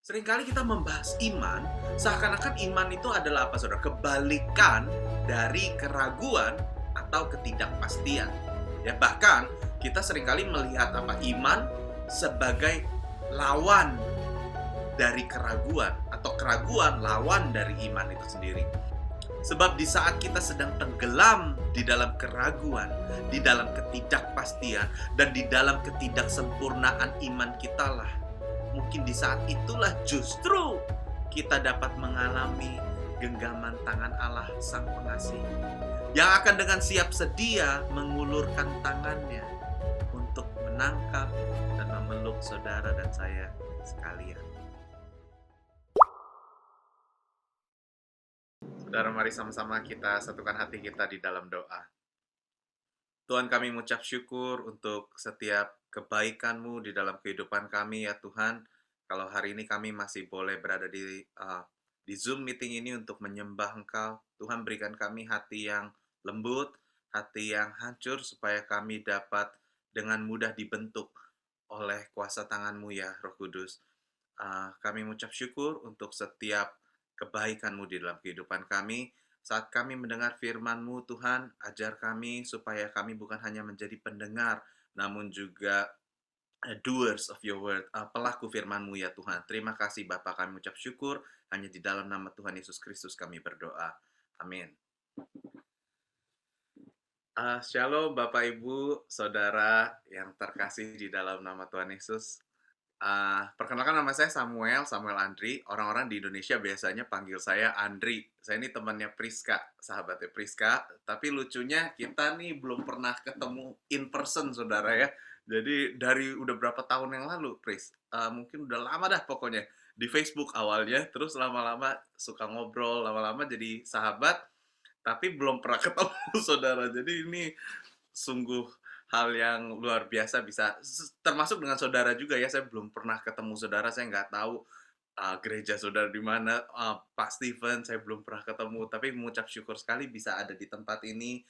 Seringkali kita membahas iman, seakan-akan iman itu adalah apa, saudara? Kebalikan dari keraguan atau ketidakpastian. Ya, bahkan kita seringkali melihat apa iman sebagai lawan dari keraguan atau keraguan lawan dari iman itu sendiri. Sebab di saat kita sedang tenggelam di dalam keraguan, di dalam ketidakpastian, dan di dalam ketidaksempurnaan iman kita lah, mungkin di saat itulah justru kita dapat mengalami genggaman tangan Allah Sang Pengasih, yang akan dengan siap sedia mengulurkan tangannya untuk menangkap dan memeluk saudara dan saya sekalian. Saudara, mari sama-sama kita satukan hati kita di dalam doa. Tuhan, kami mengucap syukur untuk setiap kebaikan-Mu di dalam kehidupan kami ya Tuhan. Kalau hari ini kami masih boleh berada di Zoom meeting ini untuk menyembah Engkau, Tuhan berikan kami hati yang lembut, hati yang hancur, supaya kami dapat dengan mudah dibentuk oleh kuasa tangan-Mu ya Roh Kudus. Kami mengucap syukur untuk setiap kebaikan-Mu di dalam kehidupan kami. Saat kami mendengar firman-Mu, Tuhan, ajar kami supaya kami bukan hanya menjadi pendengar, namun juga doers of your word, pelaku firman-Mu ya Tuhan. Terima kasih Bapa, kami mengucap syukur, hanya di dalam nama Tuhan Yesus Kristus kami berdoa. Amin. Shalom Bapak Ibu, Saudara yang terkasih di dalam nama Tuhan Yesus. Perkenalkan, nama saya Samuel Andri. Orang-orang di Indonesia biasanya panggil saya Andri. Saya ini temannya Priska, sahabatnya Priska. Tapi lucunya kita nih belum pernah ketemu in person, saudara ya. Jadi dari udah berapa tahun yang lalu, Pris? Mungkin udah lama dah pokoknya. Di Facebook awalnya, terus lama-lama suka ngobrol, lama-lama jadi sahabat. Tapi belum pernah ketemu, saudara. Jadi ini sungguh hal yang luar biasa, bisa termasuk dengan saudara juga ya. Saya belum pernah ketemu saudara, saya nggak tahu gereja saudara di mana. Pak Steven saya belum pernah ketemu, tapi mengucap syukur sekali bisa ada di tempat ini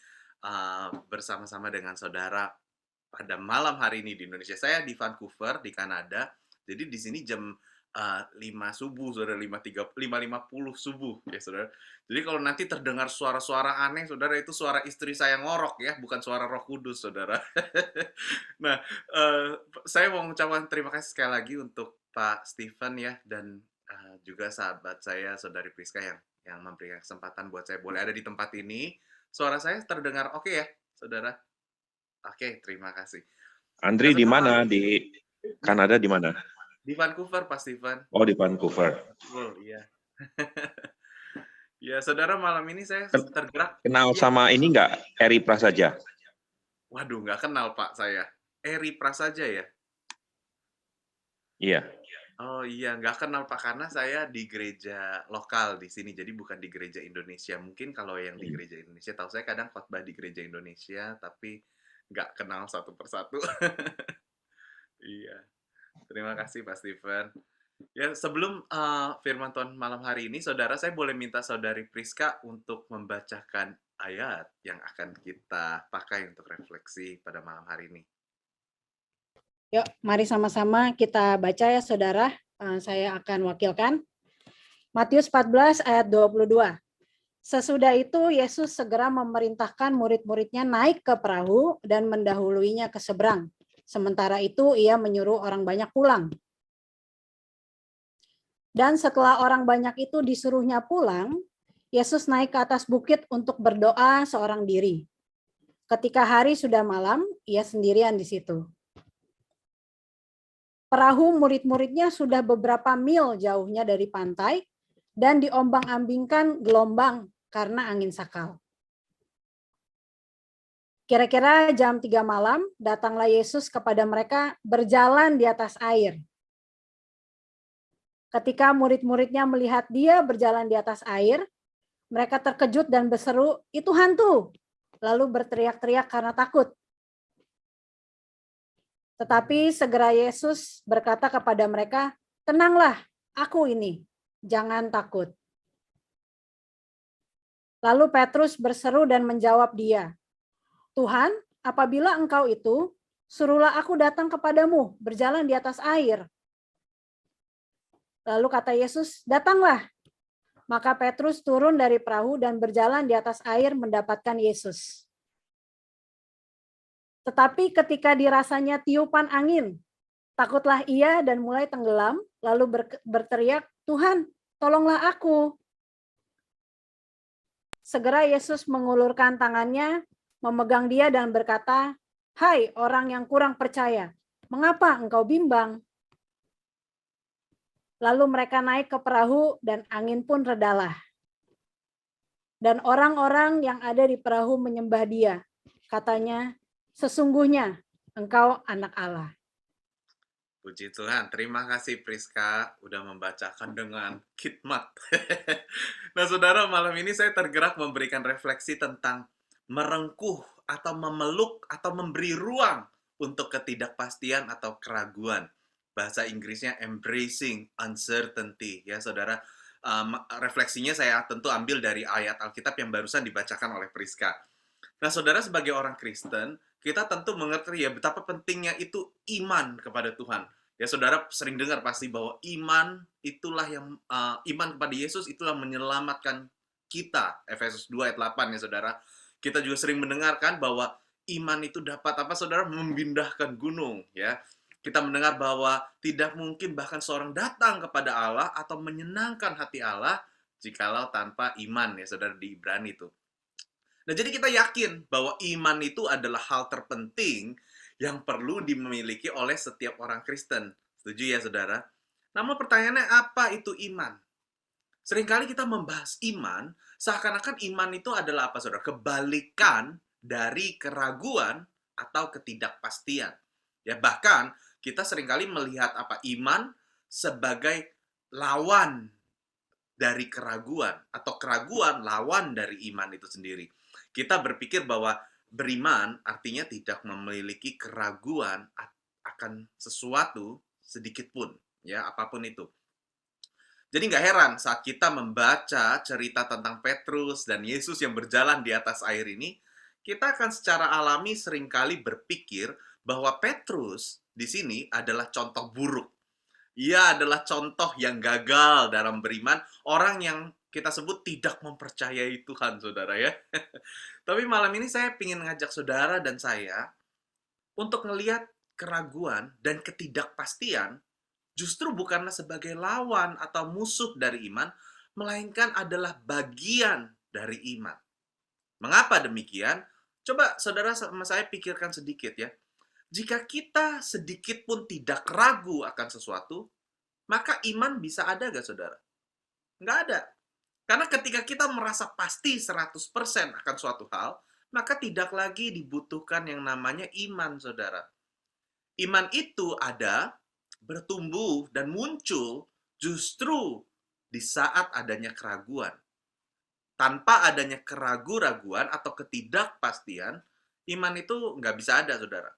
bersama-sama dengan saudara pada malam hari ini di Indonesia. Saya di Vancouver di Kanada, jadi di sini jam 5 subuh, saudara, 5.50 subuh ya saudara. Jadi kalau nanti terdengar suara-suara aneh, saudara, itu suara istri saya ngorok ya, bukan suara Roh Kudus, saudara. Nah, saya mau mengucapkan terima kasih sekali lagi untuk Pak Steven ya, dan juga sahabat saya, Saudari Priska, yang memberikan kesempatan buat saya boleh ada di tempat ini. Suara saya terdengar oke ya, saudara? Oke, terima kasih. Andri di mana? Di Kanada di mana? Di Vancouver, Pak Steven. Oh, di Vancouver. Oh, iya. Ya, saudara, malam ini saya tergerak. Kenal Ya. sama ini nggak? Eri Prasaja? Waduh, nggak kenal Pak saya. Eri Prasaja ya? Iya. Oh iya, nggak kenal Pak, karena saya di gereja lokal di sini, jadi bukan di gereja Indonesia. Mungkin kalau yang di gereja Indonesia, tahu saya kadang khotbah di gereja Indonesia, tapi nggak kenal satu persatu. Iya, terima kasih Pak Steven. Ya, sebelum firman Tuhan malam hari ini, saudara, saya boleh minta saudari Priska untuk membacakan ayat yang akan kita pakai untuk refleksi pada malam hari ini. Yuk, mari sama-sama kita baca ya saudara. Saya akan wakilkan. Matius 14 ayat 22. Sesudah itu Yesus segera memerintahkan murid-muridnya naik ke perahu dan mendahuluinya ke seberang. Sementara itu ia menyuruh orang banyak pulang. Dan setelah orang banyak itu disuruhnya pulang, Yesus naik ke atas bukit untuk berdoa seorang diri. Ketika hari sudah malam, ia sendirian di situ. Perahu murid-muridnya sudah beberapa mil jauhnya dari pantai dan diombang-ambingkan gelombang karena angin sakal. Kira-kira jam 3 malam, datanglah Yesus kepada mereka berjalan di atas air. Ketika murid-muridnya melihat dia berjalan di atas air, mereka terkejut dan berseru, "Itu hantu!" Lalu berteriak-teriak karena takut. Tetapi segera Yesus berkata kepada mereka, "Tenanglah, aku ini, jangan takut." Lalu Petrus berseru dan menjawab dia, "Tuhan, apabila engkau itu, suruhlah aku datang kepadamu berjalan di atas air." Lalu kata Yesus, datanglah. Maka Petrus turun dari perahu dan berjalan di atas air mendapatkan Yesus. Tetapi ketika dirasanya tiupan angin, takutlah ia dan mulai tenggelam, lalu berteriak, Tuhan, tolonglah aku. Segera Yesus mengulurkan tangannya, memegang dia dan berkata, hai orang yang kurang percaya, mengapa engkau bimbang? Lalu mereka naik ke perahu dan angin pun redalah. Dan orang-orang yang ada di perahu menyembah dia. Katanya, sesungguhnya engkau anak Allah. Puji Tuhan, terima kasih Priska udah membacakan dengan khidmat. Nah saudara, malam ini saya tergerak memberikan refleksi tentang merengkuh atau memeluk atau memberi ruang untuk ketidakpastian atau keraguan. Bahasa Inggrisnya embracing uncertainty. Ya saudara, refleksinya saya tentu ambil dari ayat Alkitab yang barusan dibacakan oleh Priska. Nah saudara, sebagai orang Kristen, kita tentu mengerti ya betapa pentingnya itu iman kepada Tuhan. Ya saudara sering dengar pasti bahwa iman itulah yang iman kepada Yesus itulah menyelamatkan kita. Efesus 2 ayat 8 ya saudara. Kita juga sering mendengarkan bahwa iman itu dapat apa saudara memindahkan gunung ya. Kita mendengar bahwa tidak mungkin bahkan seorang datang kepada Allah atau menyenangkan hati Allah jikalau tanpa iman ya saudara, di Ibrani itu. Nah, jadi kita yakin bahwa iman itu adalah hal terpenting yang perlu dimiliki oleh setiap orang Kristen. Setuju ya, saudara? Namun pertanyaannya, apa itu iman? Seringkali kita membahas iman, seakan-akan iman itu adalah apa, saudara? Kebalikan dari keraguan atau ketidakpastian. Ya, bahkan kita seringkali melihat apa iman sebagai lawan dari keraguan, atau keraguan lawan dari iman itu sendiri. Kita berpikir bahwa beriman artinya tidak memiliki keraguan akan sesuatu sedikit pun, ya apapun itu. Jadi nggak heran saat kita membaca cerita tentang Petrus dan Yesus yang berjalan di atas air ini, kita akan secara alami seringkali berpikir bahwa Petrus di sini adalah contoh buruk. Ia adalah contoh yang gagal dalam beriman, orang yang kita sebut tidak mempercayai Tuhan, saudara ya. Tapi malam ini saya ingin ngajak saudara dan saya untuk ngelihat keraguan dan ketidakpastian justru bukanlah sebagai lawan atau musuh dari iman, melainkan adalah bagian dari iman. Mengapa demikian? Coba saudara sama saya pikirkan sedikit ya. Jika kita sedikit pun tidak ragu akan sesuatu, maka iman bisa ada gak saudara? Nggak ada. Karena ketika kita merasa pasti 100% akan suatu hal, maka tidak lagi dibutuhkan yang namanya iman, saudara. Iman itu ada, bertumbuh, dan muncul justru di saat adanya keraguan. Tanpa adanya keraguan atau ketidakpastian, iman itu nggak bisa ada, saudara.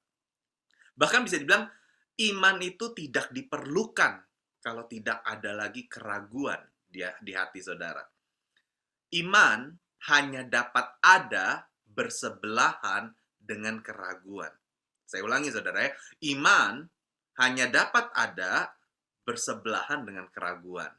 Bahkan bisa dibilang, iman itu tidak diperlukan kalau tidak ada lagi keraguan di hati saudara. Iman hanya dapat ada bersebelahan dengan keraguan. Saya ulangi saudara ya, iman hanya dapat ada bersebelahan dengan keraguan.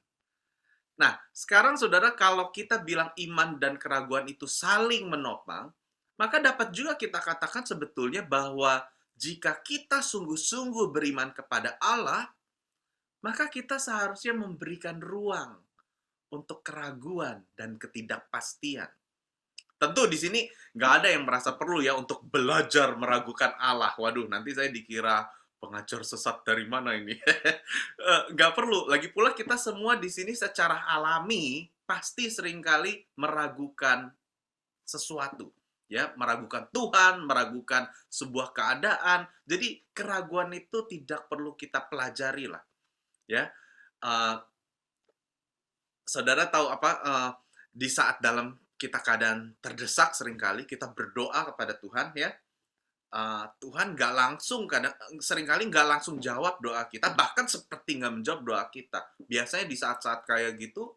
Nah, sekarang saudara, kalau kita bilang iman dan keraguan itu saling menopang, maka dapat juga kita katakan sebetulnya bahwa jika kita sungguh-sungguh beriman kepada Allah, maka kita seharusnya memberikan ruang untuk keraguan dan ketidakpastian. Tentu di sini nggak ada yang merasa perlu ya untuk belajar meragukan Allah. Waduh, nanti saya dikira pengajar sesat dari mana ini? Nggak perlu. Lagi pula kita semua di sini secara alami pasti seringkali meragukan sesuatu. Ya, meragukan Tuhan, meragukan sebuah keadaan. Jadi keraguan itu tidak perlu kita pelajari lah. Ya, saudara tahu apa? Di saat dalam kita keadaan terdesak seringkali kita berdoa kepada Tuhan ya. Tuhan nggak langsung seringkali nggak langsung jawab doa kita, bahkan seperti nggak menjawab doa kita. Biasanya di saat-saat kayak gitu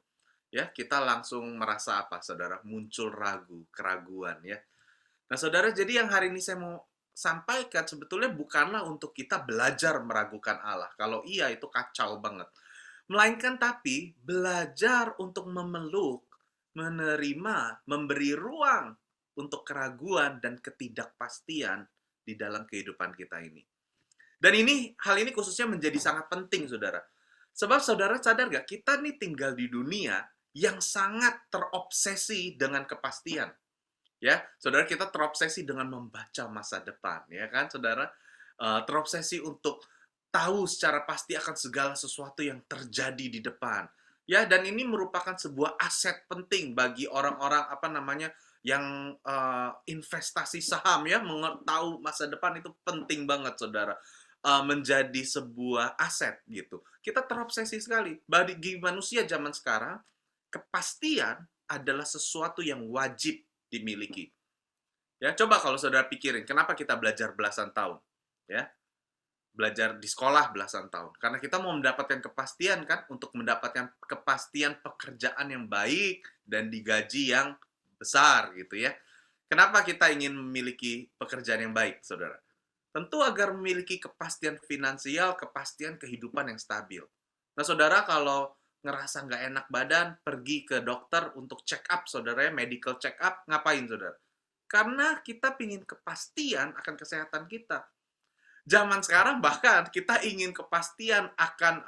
ya kita langsung merasa apa saudara, muncul keraguan ya. Nah saudara, jadi yang hari ini saya mau sampaikan sebetulnya bukanlah untuk kita belajar meragukan Allah. Kalau iya itu kacau banget. melainkan tapi belajar untuk memeluk, menerima, memberi ruang untuk keraguan dan ketidakpastian di dalam kehidupan kita ini. Dan hal ini khususnya menjadi sangat penting, saudara. Sebab saudara sadar gak, kita nih tinggal di dunia yang sangat terobsesi dengan kepastian. Ya, saudara, kita terobsesi dengan membaca masa depan, ya kan, saudara? Terobsesi untuk tahu secara pasti akan segala sesuatu yang terjadi di depan. Ya, dan ini merupakan sebuah aset penting bagi orang-orang yang investasi saham, ya, tahu masa depan itu penting banget, saudara. Menjadi sebuah aset gitu. Kita terobsesi sekali. Bagi manusia zaman sekarang, kepastian adalah sesuatu yang wajib dimiliki. Ya, coba kalau saudara pikirin, kenapa kita belajar belasan tahun? Ya, belajar di sekolah belasan tahun. Karena kita mau mendapatkan kepastian kan, untuk mendapatkan kepastian pekerjaan yang baik dan digaji yang besar gitu ya. Kenapa kita ingin memiliki pekerjaan yang baik, saudara? Tentu agar memiliki kepastian finansial, kepastian kehidupan yang stabil. Nah, saudara, kalau ngerasa nggak enak badan, pergi ke dokter untuk check up, saudara, medical check up, ngapain, saudara? Karena kita ingin kepastian akan kesehatan kita. Zaman sekarang bahkan kita ingin kepastian akan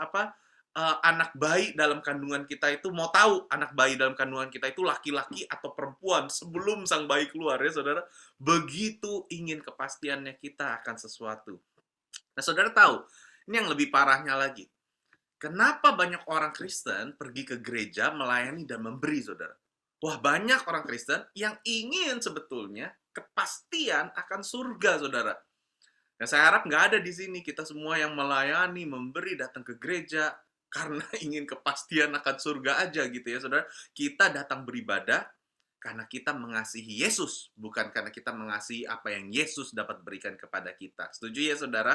anak bayi dalam kandungan kita itu, mau tahu anak bayi dalam kandungan kita itu laki-laki atau perempuan sebelum sang bayi keluar, ya saudara. Begitu ingin kepastiannya kita akan sesuatu. Nah, saudara tahu, ini yang lebih parahnya lagi. Kenapa banyak orang Kristen pergi ke gereja melayani dan memberi, saudara? Wah, banyak orang Kristen yang ingin sebetulnya kepastian akan surga, saudara. Nah, saya harap nggak ada di sini kita semua yang melayani, memberi, datang ke gereja karena ingin kepastian akan surga aja gitu ya, saudara. Kita datang beribadah karena kita mengasihi Yesus, bukan karena kita mengasihi apa yang Yesus dapat berikan kepada kita. Setuju ya, saudara?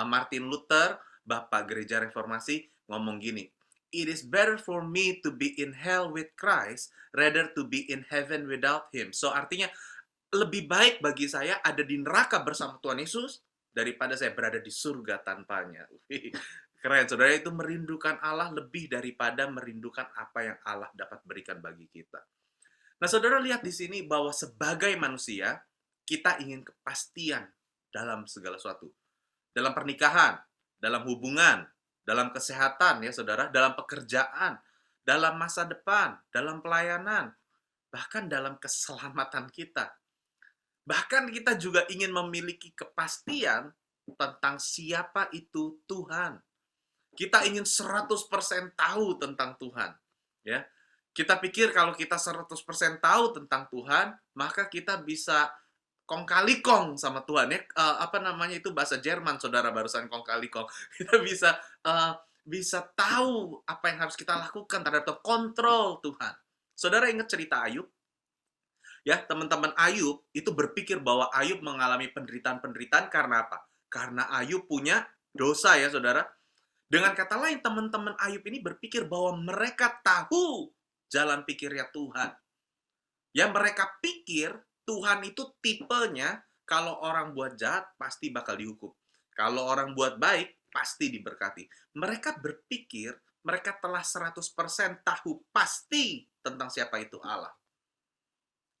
Martin Luther, Bapak Gereja Reformasi, ngomong gini, "It is better for me to be in hell with Christ rather to be in heaven without Him." So, artinya, lebih baik bagi saya ada di neraka bersama Tuhan Yesus daripada saya berada di surga tanpanya. Keren, saudara, itu merindukan Allah lebih daripada merindukan apa yang Allah dapat berikan bagi kita. Nah, saudara lihat di sini bahwa sebagai manusia, kita ingin kepastian dalam segala sesuatu. Dalam pernikahan, dalam hubungan, dalam kesehatan, ya saudara, dalam pekerjaan, dalam masa depan, dalam pelayanan, bahkan dalam keselamatan kita. Bahkan kita juga ingin memiliki kepastian tentang siapa itu Tuhan. Kita ingin 100% tahu tentang Tuhan. Ya, kita pikir kalau kita 100% tahu tentang Tuhan, maka kita bisa kong kali kong sama Tuhan. Ya, itu bahasa Jerman, saudara, barusan kong kali kong. Kita bisa tahu apa yang harus kita lakukan terhadap kontrol Tuhan. Saudara ingat cerita Ayub? Ya, teman-teman Ayub itu berpikir bahwa Ayub mengalami penderitaan-penderitaan karena apa? Karena Ayub punya dosa, ya saudara. Dengan kata lain, teman-teman Ayub ini berpikir bahwa mereka tahu jalan pikirnya Tuhan. Yang mereka pikir Tuhan itu tipenya kalau orang buat jahat pasti bakal dihukum. Kalau orang buat baik pasti diberkati. Mereka berpikir mereka telah 100% tahu pasti tentang siapa itu Allah.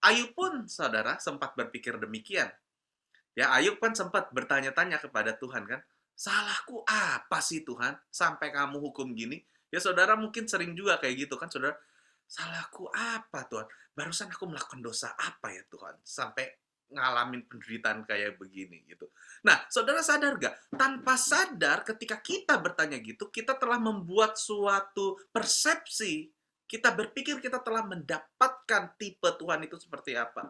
Ayub pun, saudara, sempat berpikir demikian. Ya, Ayub kan sempat bertanya-tanya kepada Tuhan kan, salahku apa sih Tuhan, sampai kamu hukum gini? Ya, saudara mungkin sering juga kayak gitu kan, saudara. Salahku apa Tuhan? Barusan aku melakukan dosa apa ya Tuhan? Sampai ngalamin penderitaan kayak begini gitu. Nah, saudara sadar gak? Tanpa sadar ketika kita bertanya gitu, kita telah membuat suatu persepsi. Kita berpikir kita telah mendapatkan tipe Tuhan itu seperti apa.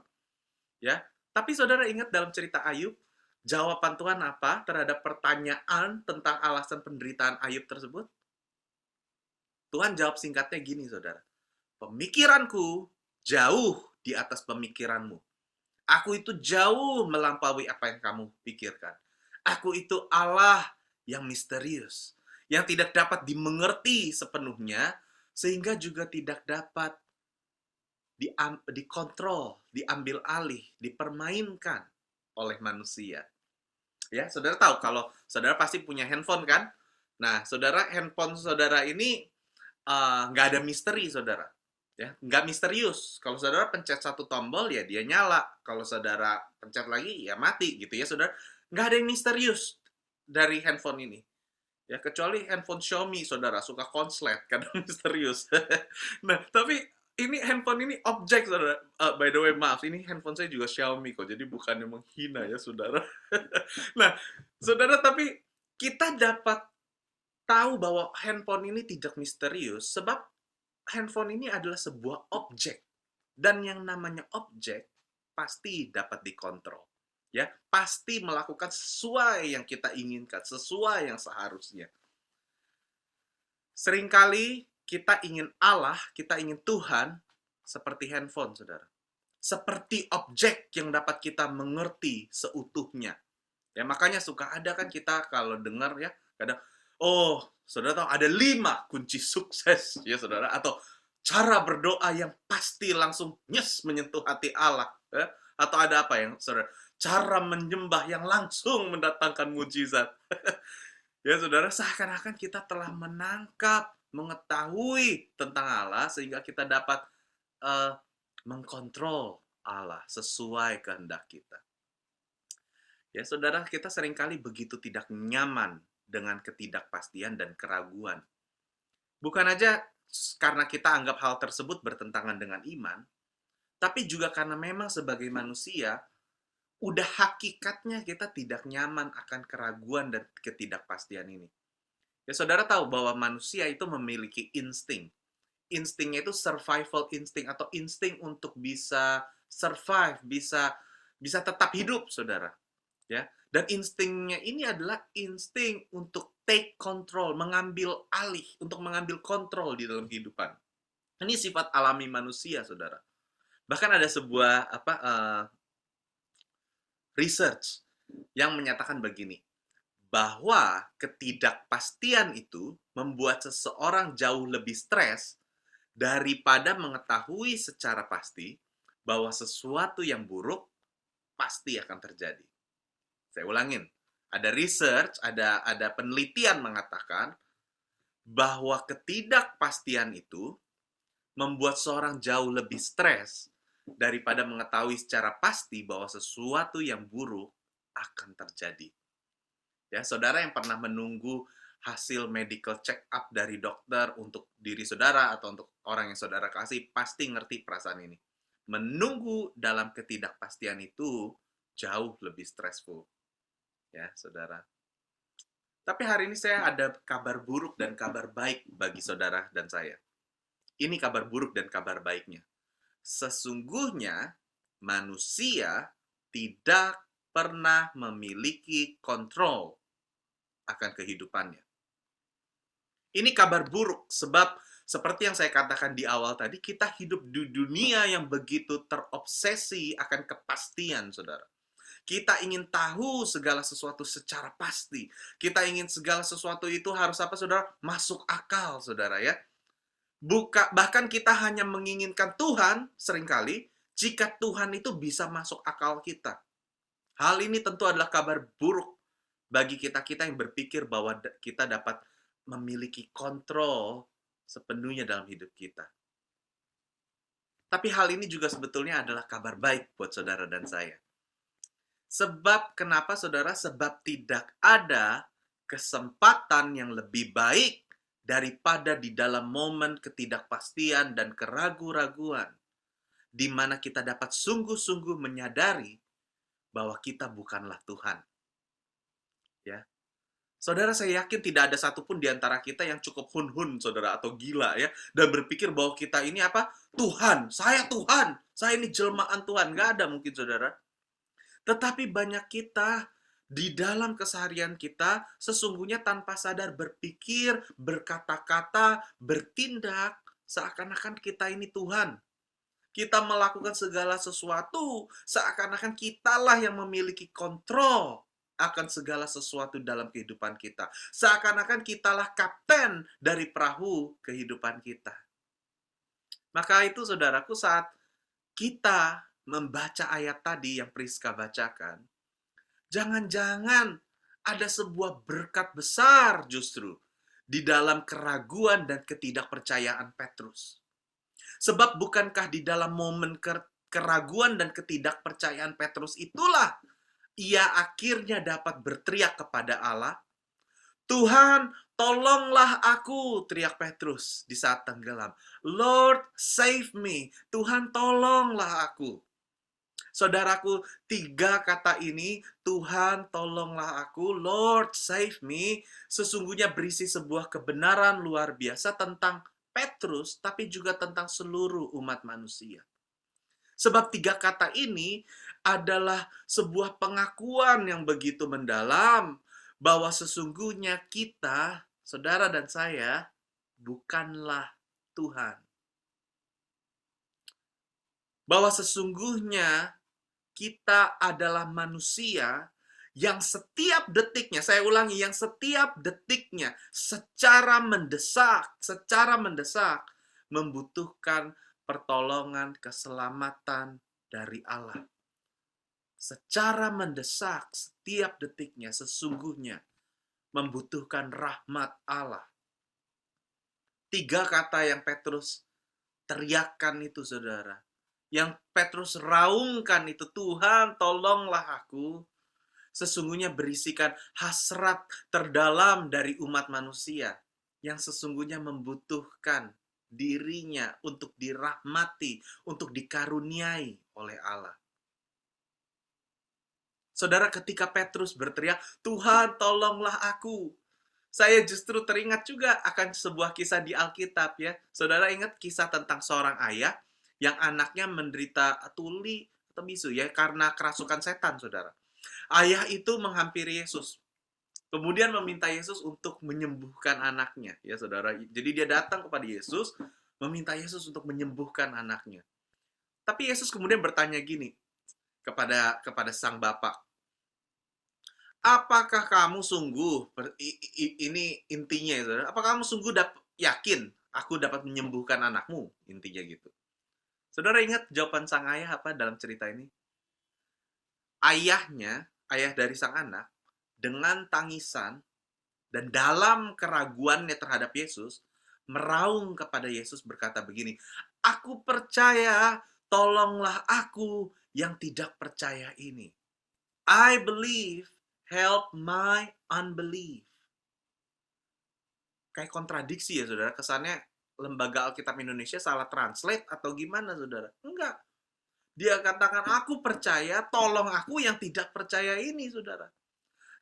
Ya, tapi saudara ingat dalam cerita Ayub, jawaban Tuhan apa terhadap pertanyaan tentang alasan penderitaan Ayub tersebut? Tuhan jawab singkatnya gini, saudara. Pemikiranku jauh di atas pemikiranmu. Aku itu jauh melampaui apa yang kamu pikirkan. Aku itu Allah yang misterius, yang tidak dapat dimengerti sepenuhnya, sehingga juga tidak dapat dikontrol, diambil alih, dipermainkan oleh manusia. Ya, saudara tahu kalau saudara pasti punya handphone kan? Nah, saudara, handphone saudara ini nggak ada misteri, saudara. Ya, nggak misterius. Kalau saudara pencet satu tombol, ya dia nyala. Kalau saudara pencet lagi, ya mati gitu ya, saudara. Nggak ada yang misterius dari handphone ini. Ya, kecuali handphone Xiaomi, saudara, suka konslet, kadang misterius. Nah, tapi ini handphone ini objek, saudara. By the way, maaf, ini handphone saya juga Xiaomi kok, jadi bukannya menghina ya, saudara. Nah, saudara, tapi kita dapat tahu bahwa handphone ini tidak misterius, sebab handphone ini adalah sebuah objek. Dan yang namanya objek pasti dapat dikontrol. Ya, pasti melakukan sesuai yang kita inginkan, sesuai yang seharusnya. Seringkali kita ingin Allah, kita ingin Tuhan seperti handphone, saudara. Seperti objek yang dapat kita mengerti seutuhnya. Ya, makanya suka ada kan kita kalau dengar ya, kadang, oh, saudara tahu ada 5 kunci sukses, ya saudara, atau cara berdoa yang pasti langsung nyes menyentuh hati Allah. Ya? Atau ada apa yang, saudara, cara menyembah yang langsung mendatangkan mujizat. Ya saudara, seakan-akan kita telah menangkap, mengetahui tentang Allah, sehingga kita dapat mengkontrol Allah sesuai kehendak kita. Ya, saudara, kita seringkali begitu tidak nyaman dengan ketidakpastian dan keraguan. Bukan aja karena kita anggap hal tersebut bertentangan dengan iman, tapi juga karena memang sebagai manusia, udah hakikatnya kita tidak nyaman akan keraguan dan ketidakpastian ini. Ya, saudara tahu bahwa manusia itu memiliki insting. Instingnya itu survival insting atau insting untuk bisa survive, bisa tetap hidup, saudara. Ya, dan instingnya ini adalah insting untuk take control, mengambil alih, untuk mengambil kontrol di dalam kehidupan. Ini sifat alami manusia, saudara. Bahkan ada sebuah research yang menyatakan begini, bahwa ketidakpastian itu membuat seseorang jauh lebih stres daripada mengetahui secara pasti bahwa sesuatu yang buruk pasti akan terjadi. Saya ulangin, ada research, ada penelitian mengatakan bahwa ketidakpastian itu membuat seorang jauh lebih stres daripada mengetahui secara pasti bahwa sesuatu yang buruk akan terjadi. Ya, saudara yang pernah menunggu hasil medical check up dari dokter untuk diri saudara atau untuk orang yang saudara kasih, pasti ngerti perasaan ini. Menunggu dalam ketidakpastian itu jauh lebih stressful. Ya, saudara. Tapi hari ini saya ada kabar buruk dan kabar baik bagi saudara dan saya. Ini kabar buruk dan kabar baiknya. Sesungguhnya manusia tidak pernah memiliki kontrol akan kehidupannya. Ini kabar buruk sebab seperti yang saya katakan di awal tadi, kita hidup di dunia yang begitu terobsesi akan kepastian, saudara. Kita ingin tahu segala sesuatu secara pasti. Kita ingin segala sesuatu itu harus apa, saudara? Masuk akal, saudara ya. Bahkan kita hanya menginginkan Tuhan seringkali jika Tuhan itu bisa masuk akal kita. Hal ini tentu adalah kabar buruk bagi kita-kita yang berpikir bahwa kita dapat memiliki kontrol sepenuhnya dalam hidup kita. Tapi hal ini juga sebetulnya adalah kabar baik buat saudara dan saya. Sebab kenapa, saudara? Sebab tidak ada kesempatan yang lebih baik daripada di dalam momen ketidakpastian dan keraguan-raguan, di mana kita dapat sungguh-sungguh menyadari bahwa kita bukanlah Tuhan. Ya, saudara, saya yakin tidak ada satupun di antara kita yang cukup hun-hun, saudara, atau gila ya, dan berpikir bahwa kita ini apa? Tuhan, saya ini jelmaan Tuhan. Nggak ada mungkin, saudara. Tetapi banyak kita di dalam keseharian kita sesungguhnya tanpa sadar berpikir, berkata-kata, bertindak seakan-akan kita ini Tuhan. Kita melakukan segala sesuatu seakan-akan kitalah yang memiliki kontrol akan segala sesuatu dalam kehidupan kita. Seakan-akan kitalah kapten dari perahu kehidupan kita. Maka itu, saudaraku, saat kita membaca ayat tadi yang Priska bacakan, jangan-jangan ada sebuah berkat besar justru di dalam keraguan dan ketidakpercayaan Petrus. Sebab bukankah di dalam momen keraguan dan ketidakpercayaan Petrus itulah ia akhirnya dapat berteriak kepada Allah, "Tuhan, tolonglah aku," teriak Petrus di saat tenggelam. "Lord, save me." Tuhan, tolonglah aku. Saudaraku, 3 kata ini, Tuhan tolonglah aku, Lord save me, sesungguhnya berisi sebuah kebenaran luar biasa tentang Petrus, tapi juga tentang seluruh umat manusia. Sebab 3 kata ini adalah sebuah pengakuan yang begitu mendalam, bahwa sesungguhnya kita, saudara dan saya, bukanlah Tuhan. Bahwa sesungguhnya kita adalah manusia yang setiap detiknya, saya ulangi, yang setiap detiknya secara mendesak membutuhkan pertolongan keselamatan dari Allah. Secara mendesak setiap detiknya sesungguhnya membutuhkan rahmat Allah. 3 kata yang Petrus teriakkan itu, saudara. Yang Petrus raungkan itu, Tuhan tolonglah aku, sesungguhnya berisikan hasrat terdalam dari umat manusia yang sesungguhnya membutuhkan dirinya untuk dirahmati, untuk dikaruniai oleh Allah. Saudara, ketika Petrus berteriak, Tuhan tolonglah aku, saya justru teringat juga akan sebuah kisah di Alkitab ya. Saudara ingat kisah tentang seorang ayah yang anaknya menderita tuli atau bisu ya karena kerasukan setan, saudara. Ayah itu menghampiri Yesus. Kemudian meminta Yesus untuk menyembuhkan anaknya, ya saudara. Jadi dia datang kepada Yesus, meminta Yesus untuk menyembuhkan anaknya. Tapi Yesus kemudian bertanya gini kepada sang bapak, apakah kamu sungguh, ini intinya ya saudara, apakah kamu sungguh yakin aku dapat menyembuhkan anakmu? Intinya gitu. Saudara ingat jawaban sang ayah apa dalam cerita ini? Ayahnya, ayah dari sang anak, dengan tangisan dan dalam keraguannya terhadap Yesus, meraung kepada Yesus berkata begini, aku percaya, tolonglah aku yang tidak percaya ini. I believe, help my unbelief. Kayak kontradiksi ya saudara, kesannya Lembaga Alkitab Indonesia salah translate atau gimana saudara? Enggak. Dia katakan, aku percaya, tolong aku yang tidak percaya ini saudara.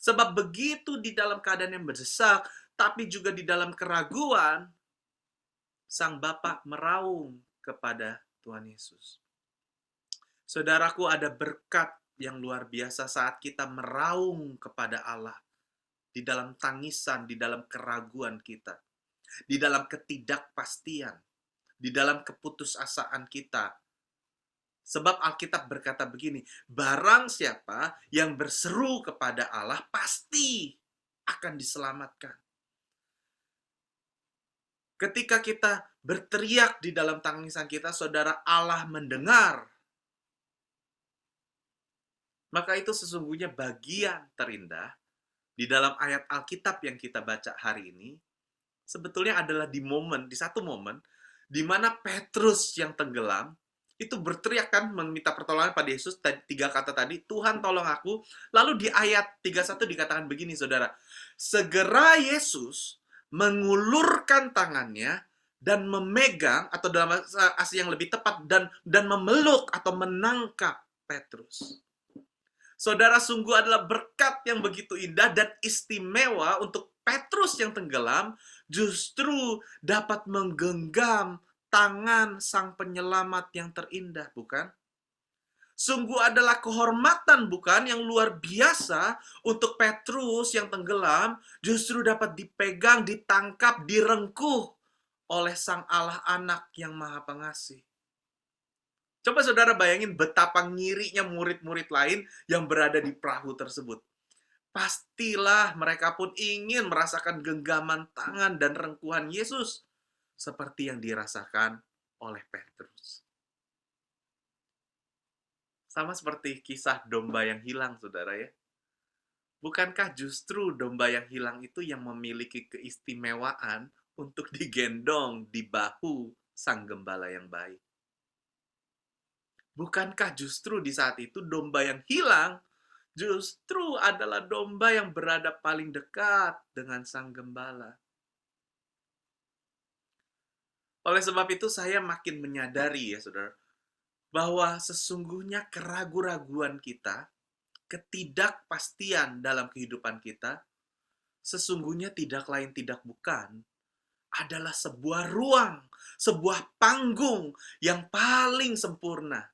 Sebab begitu di dalam keadaan yang mendesak, tapi juga di dalam keraguan, sang Bapa meraung kepada Tuhan Yesus. Saudaraku, ada berkat yang luar biasa saat kita meraung kepada Allah di dalam tangisan, di dalam keraguan kita, di dalam ketidakpastian, di dalam keputusasaan kita. Sebab Alkitab berkata begini, barang siapa yang berseru kepada Allah pasti akan diselamatkan. Ketika kita berteriak di dalam tangisan kita, saudara, Allah mendengar. Maka itu sesungguhnya bagian terindah di dalam ayat Alkitab yang kita baca hari ini, sebetulnya adalah di satu momen, di mana Petrus yang tenggelam, itu berteriak kan, meminta pertolongan pada Yesus, 3 kata tadi, Tuhan tolong aku. Lalu di ayat 31 dikatakan begini, saudara. Segera Yesus mengulurkan tangannya dan memegang, atau dalam asli yang lebih tepat, dan memeluk atau menangkap Petrus. Saudara, sungguh adalah berkat yang begitu indah dan istimewa untuk Petrus yang tenggelam, justru dapat menggenggam tangan sang penyelamat yang terindah, bukan? Sungguh adalah kehormatan, bukan, yang luar biasa untuk Petrus yang tenggelam, justru dapat dipegang, ditangkap, direngkuh oleh sang Allah Anak yang Maha Pengasih. Coba saudara bayangin betapa ngirinya murid-murid lain yang berada di perahu tersebut. Pastilah mereka pun ingin merasakan genggaman tangan dan rengkuhan Yesus seperti yang dirasakan oleh Petrus. Sama seperti kisah domba yang hilang, saudara ya. Bukankah justru domba yang hilang itu yang memiliki keistimewaan untuk digendong di bahu sang gembala yang baik? Bukankah justru di saat itu domba yang hilang justru adalah domba yang berada paling dekat dengan sang gembala? Oleh sebab itu saya makin menyadari ya saudara, bahwa sesungguhnya keraguan-raguan kita, ketidakpastian dalam kehidupan kita, sesungguhnya tidak lain tidak bukan adalah sebuah ruang, sebuah panggung yang paling sempurna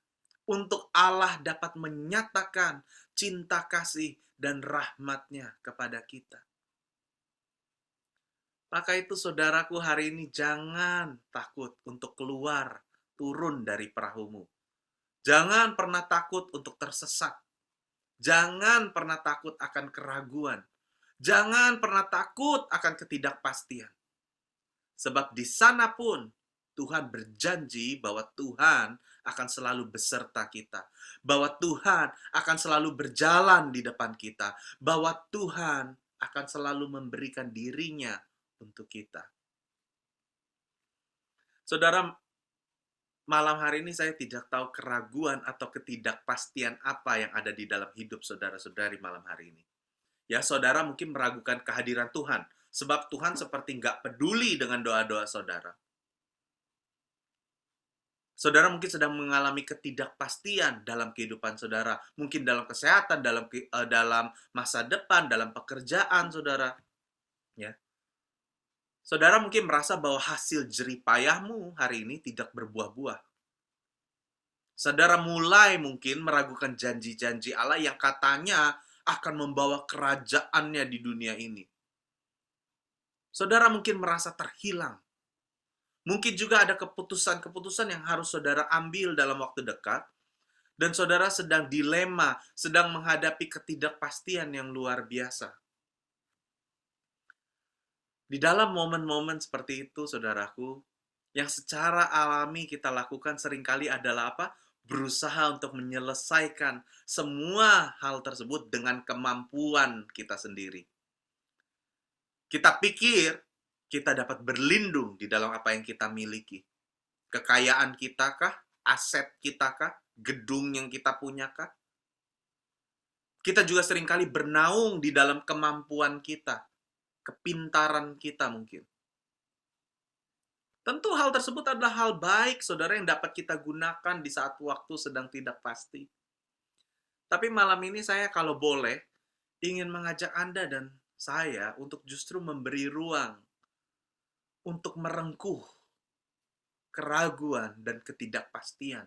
untuk Allah dapat menyatakan cinta kasih dan rahmat-Nya kepada kita. Maka itu saudaraku, hari ini jangan takut untuk keluar, turun dari perahumu. Jangan pernah takut untuk tersesat. Jangan pernah takut akan keraguan. Jangan pernah takut akan ketidakpastian. Sebab di sana pun Tuhan berjanji bahwa Tuhan akan selalu beserta kita. Bahwa Tuhan akan selalu berjalan di depan kita. Bahwa Tuhan akan selalu memberikan dirinya untuk kita. Saudara, malam hari ini saya tidak tahu keraguan atau ketidakpastian apa yang ada di dalam hidup saudara-saudari malam hari ini. Ya, saudara mungkin meragukan kehadiran Tuhan. Sebab Tuhan seperti nggak peduli dengan doa-doa saudara. Saudara mungkin sedang mengalami ketidakpastian dalam kehidupan saudara. Mungkin dalam kesehatan, dalam masa depan, dalam pekerjaan saudara. Ya. Saudara mungkin merasa bahwa hasil jerih payahmu hari ini tidak berbuah-buah. Saudara mulai mungkin meragukan janji-janji Allah yang katanya akan membawa kerajaannya di dunia ini. Saudara mungkin merasa terhilang. Mungkin juga ada keputusan-keputusan yang harus saudara ambil dalam waktu dekat. Dan saudara sedang dilema, sedang menghadapi ketidakpastian yang luar biasa. Di dalam momen-momen seperti itu, saudaraku, yang secara alami kita lakukan seringkali adalah apa? Berusaha untuk menyelesaikan semua hal tersebut dengan kemampuan kita sendiri. Kita pikir kita dapat berlindung di dalam apa yang kita miliki. Kekayaan kita kah? Aset kita kah? Gedung yang kita punya kah? Kita juga seringkali bernaung di dalam kemampuan kita. Kepintaran kita mungkin. Tentu hal tersebut adalah hal baik, saudara, yang dapat kita gunakan di saat waktu sedang tidak pasti. Tapi malam ini saya kalau boleh, ingin mengajak Anda dan saya untuk justru memberi ruang untuk merengkuh keraguan dan ketidakpastian.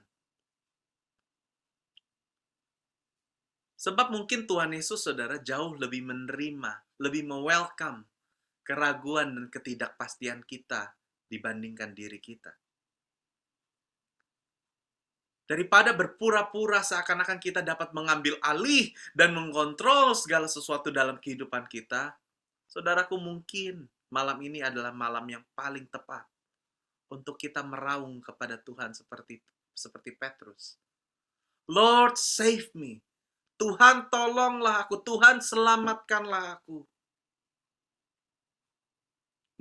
Sebab mungkin Tuhan Yesus, saudara, jauh lebih menerima, lebih me-welcome keraguan dan ketidakpastian kita dibandingkan diri kita. Daripada berpura-pura seakan-akan kita dapat mengambil alih dan mengontrol segala sesuatu dalam kehidupan kita, saudaraku, mungkin malam ini adalah malam yang paling tepat untuk kita meraung kepada Tuhan seperti Petrus. Lord, save me. Tuhan, tolonglah aku. Tuhan, selamatkanlah aku.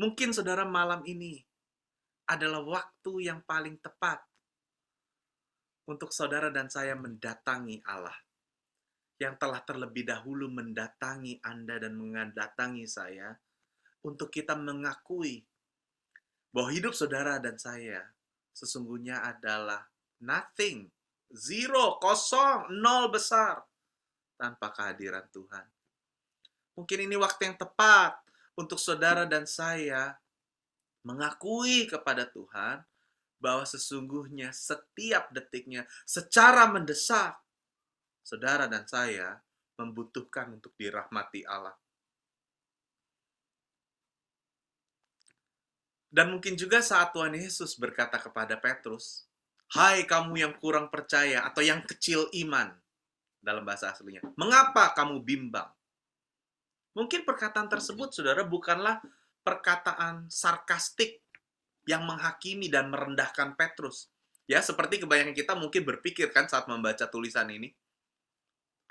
Mungkin saudara malam ini adalah waktu yang paling tepat untuk saudara dan saya mendatangi Allah yang telah terlebih dahulu mendatangi Anda dan mendatangi saya untuk kita mengakui bahwa hidup saudara dan saya sesungguhnya adalah nothing, zero, kosong, nol besar tanpa kehadiran Tuhan. Mungkin ini waktu yang tepat untuk saudara dan saya mengakui kepada Tuhan bahwa sesungguhnya setiap detiknya secara mendesak saudara dan saya membutuhkan untuk dirahmati Allah. Dan mungkin juga saat Tuhan Yesus berkata kepada Petrus, "Hai kamu yang kurang percaya," atau yang kecil iman dalam bahasa aslinya, "Mengapa kamu bimbang?" Mungkin perkataan tersebut, saudara, bukanlah perkataan sarkastik yang menghakimi dan merendahkan Petrus. Ya, seperti kebanyakan kita mungkin berpikir kan saat membaca tulisan ini.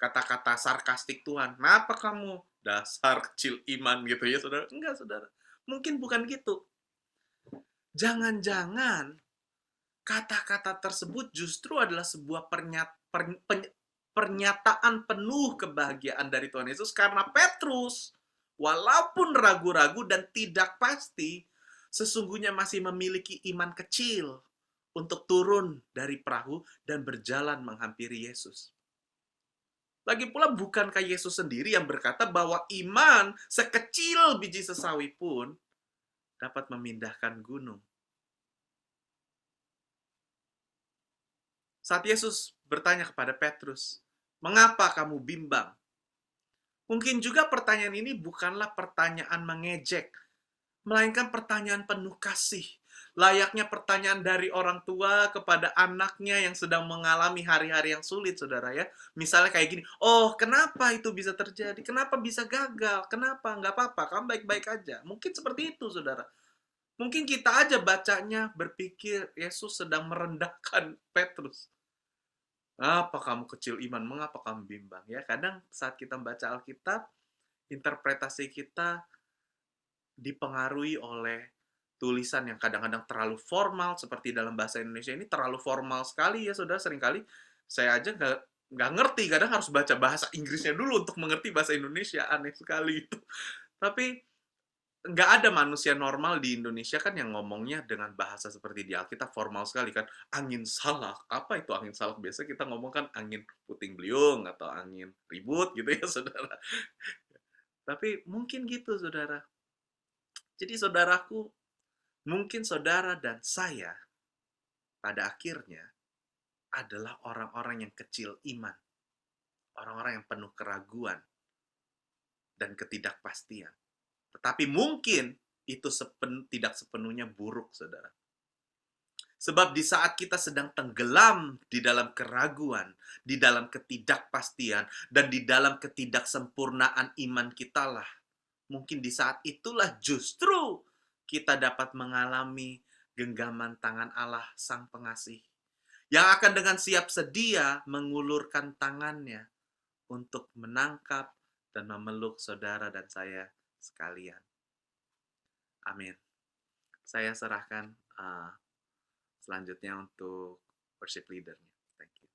kata-kata sarkastik Tuhan. Kenapa kamu dasar kecil iman gitu ya, saudara? Enggak, saudara. Mungkin bukan gitu. Jangan-jangan kata-kata tersebut justru adalah sebuah pernyataan penuh kebahagiaan dari Tuhan Yesus karena Petrus, walaupun ragu-ragu dan tidak pasti, sesungguhnya masih memiliki iman kecil untuk turun dari perahu dan berjalan menghampiri Yesus. Lagi pula bukankah Yesus sendiri yang berkata bahwa iman sekecil biji sesawi pun dapat memindahkan gunung. Saat Yesus bertanya kepada Petrus, "Mengapa kamu bimbang?" Mungkin juga pertanyaan ini bukanlah pertanyaan mengejek, melainkan pertanyaan penuh kasih. Layaknya pertanyaan dari orang tua kepada anaknya yang sedang mengalami hari-hari yang sulit, saudara ya. Misalnya kayak gini, "Oh, kenapa itu bisa terjadi? Kenapa bisa gagal? Kenapa? Nggak apa-apa, kamu baik-baik aja." Mungkin seperti itu, saudara. Mungkin kita aja bacanya berpikir Yesus sedang merendahkan Petrus. Apa kamu kecil iman? Mengapa kamu bimbang? Ya, kadang saat kita membaca Alkitab, interpretasi kita dipengaruhi oleh tulisan yang kadang-kadang terlalu formal, seperti dalam bahasa Indonesia ini terlalu formal sekali ya, saudara. Seringkali saya aja nggak ngerti, kadang harus baca bahasa Inggrisnya dulu untuk mengerti bahasa Indonesia, aneh sekali itu. Tapi nggak ada manusia normal di Indonesia kan yang ngomongnya dengan bahasa seperti di Alkitab formal sekali kan. Angin salak, apa itu angin salak? Biasa kita ngomong kan angin puting beliung atau angin ribut gitu ya, saudara. Tapi mungkin gitu, saudara. Jadi saudaraku, mungkin saudara dan saya pada akhirnya adalah orang-orang yang kecil iman. Orang-orang yang penuh keraguan dan ketidakpastian. Tetapi mungkin itu tidak sepenuhnya buruk, saudara. Sebab di saat kita sedang tenggelam di dalam keraguan, di dalam ketidakpastian, dan di dalam ketidaksempurnaan iman kita lah, mungkin di saat itulah justru kita dapat mengalami genggaman tangan Allah Sang Pengasih, yang akan dengan siap sedia mengulurkan tangannya untuk menangkap dan memeluk saudara dan saya sekalian. Amin. Saya serahkan selanjutnya untuk worship leader-nya. Thank you.